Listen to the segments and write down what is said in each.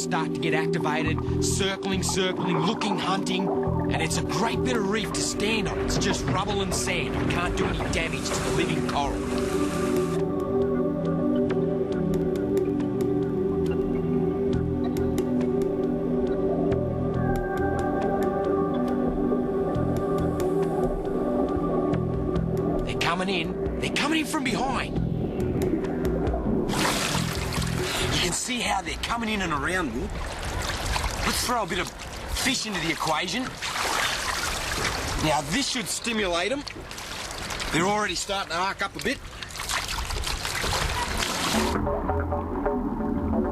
start to get activated, circling, looking, hunting, and it's a great bit of reef to stand on. It's just rubble and sand. You can't do any damage to the living coral. They're coming in from behind. You can see how they're coming in and around me. Let's throw a bit of fish into the equation. Now, this should stimulate them. They're already starting to arc up a bit.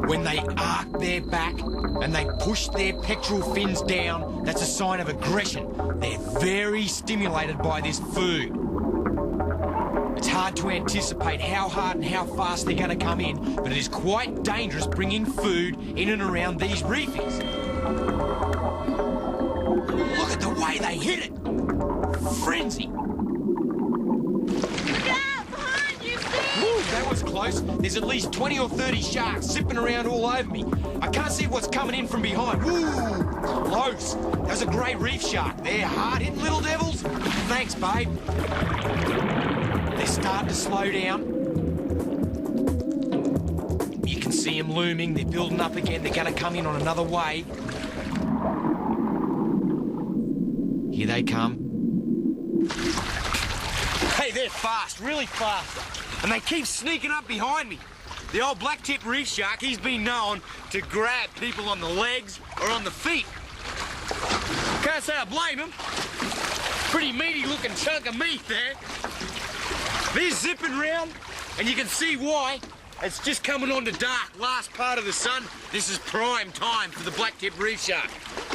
When they arc their back and they push their pectoral fins down, that's a sign of aggression. They're very stimulated by this food. It's hard to anticipate how hard and how fast they're going to come in, but it is quite dangerous bringing food in and around these reefies. Look at the way they hit it. Frenzy. Look out! Behind you, Steve! Ooh, that was close. There's at least 20 or 30 sharks zipping around all over me. I can't see what's coming in from behind. Ooh, close. That was a great reef shark. They're hard-hitting little devils. Thanks, babe. They're starting to slow down. You can see them looming. They're building up again. They're going to come in on another wave. Here they come. Hey, they're fast, really fast. And they keep sneaking up behind me. The old black-tip reef shark, he's been known to grab people on the legs or on the feet. Can't say I blame him. Pretty meaty-looking chunk of meat there. They're zipping round, and you can see why. It's just coming on to dark, last part of the sun. This is prime time for the black-tip reef shark.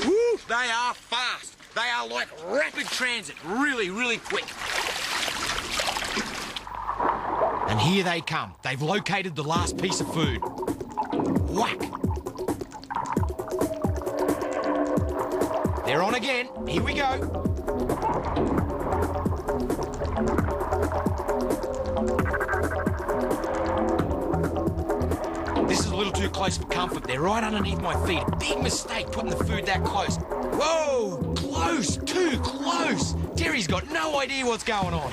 Woo! They are fast. They are like rapid transit, really, really quick. And here they come. They've located the last piece of food. Whack! They're on again. Here we go. This is a little too close for comfort. They're right underneath my feet. A big mistake putting the food that close. Whoa! Close! Too close! Terry's got no idea what's going on.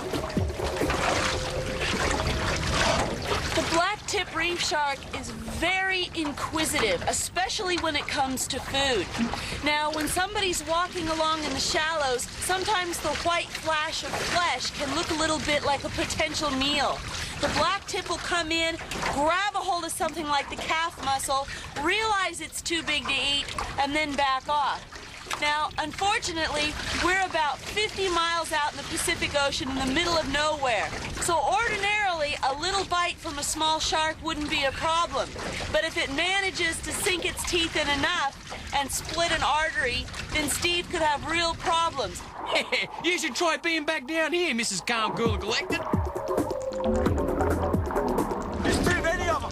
The black-tip reef shark is very inquisitive, especially when it comes to food. Now, when somebody's walking along in the shallows, sometimes the white flash of flesh can look a little bit like a potential meal. The black-tip will come in, grab a hold of something like the calf muscle, realize it's too big to eat, and then back off. Now, unfortunately, we're about 50 miles out in the Pacific Ocean in the middle of nowhere. So ordinarily, a little bite from a small shark wouldn't be a problem. But if it manages to sink its teeth in enough and split an artery, then Steve could have real problems. You should try being back down here, Mrs. Calm, Cool and Collected. There's too many of them.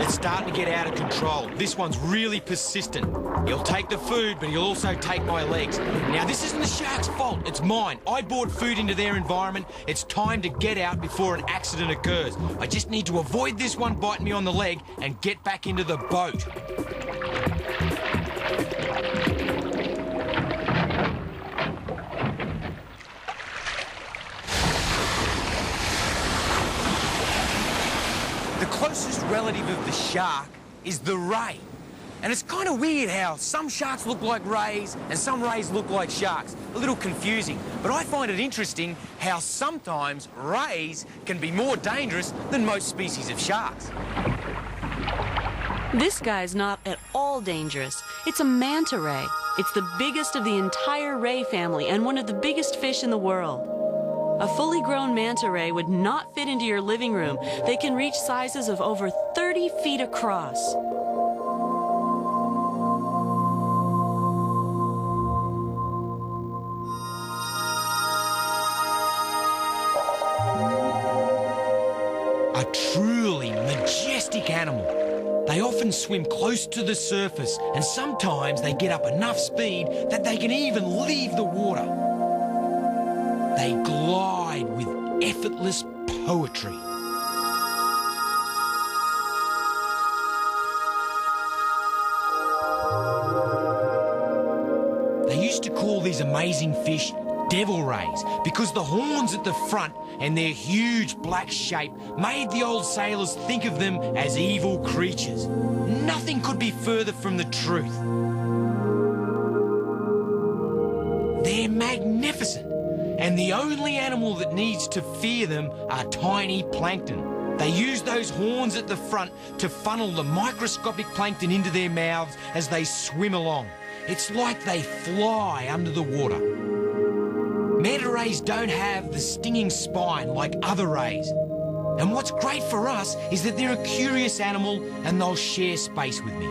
It's starting to get out of control. This one's really persistent. He'll take the food, but he'll also take my legs. Now, this isn't the shark's fault. It's mine. I brought food into their environment. It's time to get out before an accident occurs. I just need to avoid this one biting me on the leg and get back into the boat. The closest relative of the shark is the ray. And it's kind of weird how some sharks look like rays and some rays look like sharks. A little confusing. But I find it interesting how sometimes rays can be more dangerous than most species of sharks. This guy's not at all dangerous. It's a manta ray. It's the biggest of the entire ray family and one of the biggest fish in the world. A fully grown manta ray would not fit into your living room. They can reach sizes of over 30 feet across. A truly majestic animal. They often swim close to the surface, and sometimes they get up enough speed that they can even leave the water. They glide with effortless poetry. these amazing fish devil rays because the horns at the front and their huge black shape made the old sailors think of them as evil creatures. Nothing could be further from the truth. They're magnificent, and the only animal that needs to fear them are tiny plankton. They use those horns at the front to funnel the microscopic plankton into their mouths as they swim along. It's like they fly under the water. Manta rays don't have the stinging spine like other rays. And what's great for us is that they're a curious animal and they'll share space with me.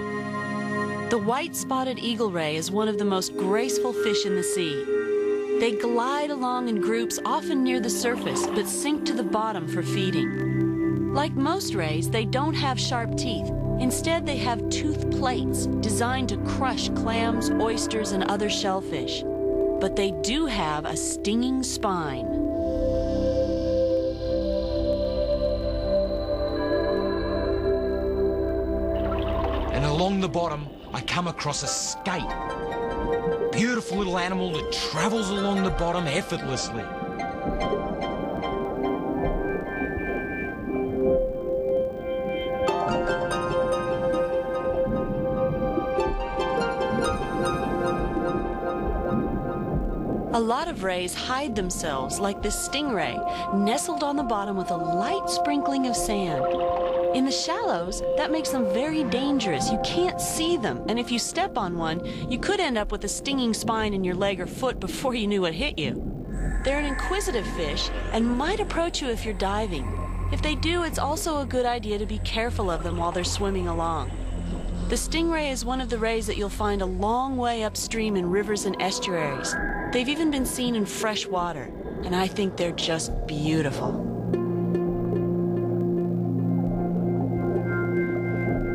The white-spotted eagle ray is one of the most graceful fish in the sea. They glide along in groups often near the surface, but sink to the bottom for feeding. Like most rays, they don't have sharp teeth. Instead, they have tooth plates designed to crush clams, oysters, and other shellfish. But they do have a stinging spine. And along the bottom, I come across a skate. Beautiful little animal that travels along the bottom effortlessly. A lot of rays hide themselves, like this stingray, nestled on the bottom with a light sprinkling of sand. In the shallows, that makes them very dangerous. You can't see them, and if you step on one, you could end up with a stinging spine in your leg or foot before you knew what hit you. They're an inquisitive fish and might approach you if you're diving. If they do, it's also a good idea to be careful of them while they're swimming along. The stingray is one of the rays that you'll find a long way upstream in rivers and estuaries. They've even been seen in fresh water, and I think they're just beautiful.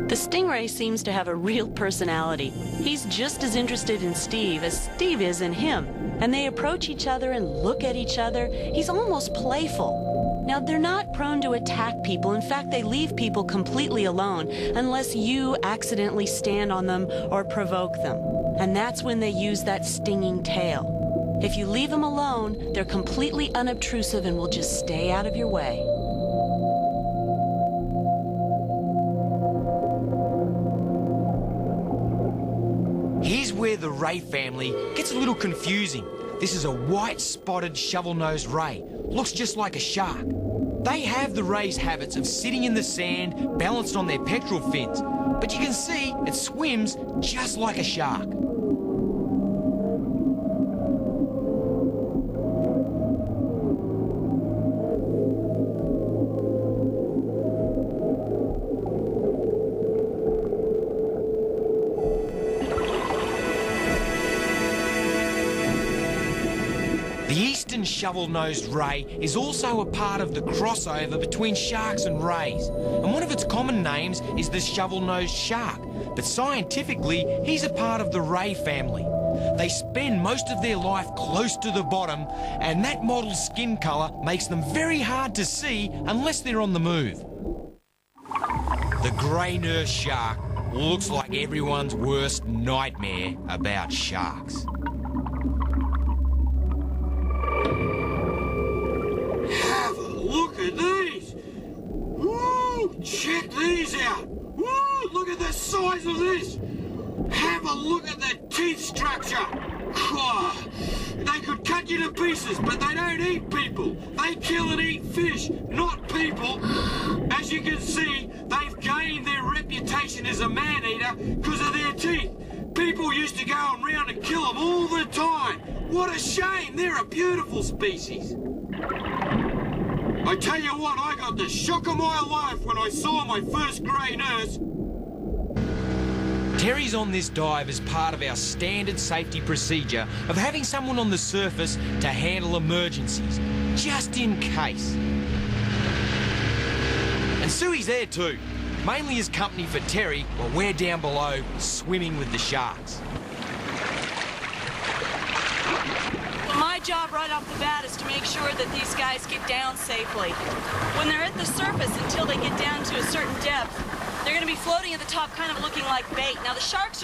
The stingray seems to have a real personality. He's just as interested in Steve as Steve is in him, and they approach each other and look at each other. He's almost playful. Now, they're not prone to attack people. In fact, they leave people completely alone unless you accidentally stand on them or provoke them. And that's when they use that stinging tail. If you leave them alone, they're completely unobtrusive and will just stay out of your way. Here's where the ray family gets a little confusing. This is a white-spotted shovel-nosed ray. Looks just like a shark. They have the ray's habits of sitting in the sand, balanced on their pectoral fins. But you can see it swims just like a shark. The eastern shovel-nosed ray is also a part of the crossover between sharks and rays, and one of its common names is the shovel-nosed shark, but scientifically he's a part of the ray family. They spend most of their life close to the bottom, and that mottled skin colour makes them very hard to see unless they're on the move. The grey nurse shark looks like everyone's worst nightmare about sharks. Have a look at these! Woo! Check these out! Woo! Look at the size of this! Have a look at the teeth structure! Oh, they could cut you to pieces, but they don't eat people. They kill and eat fish, not people. As you can see, they've gained their reputation as a man-eater because of their teeth. People used to go around and kill them all the time. What a shame! They're a beautiful species. I tell you what, I got the shock of my life when I saw my first grey nurse. Terry's on this dive as part of our standard safety procedure of having someone on the surface to handle emergencies, just in case. And Suey's there too, mainly as company for Terry while we're down below swimming with the sharks. My job right off the bat is to make sure that these guys get down safely. When they're at the surface until they get down to a certain depth, they're going to be floating at the top kind of looking like bait. Now the sharks are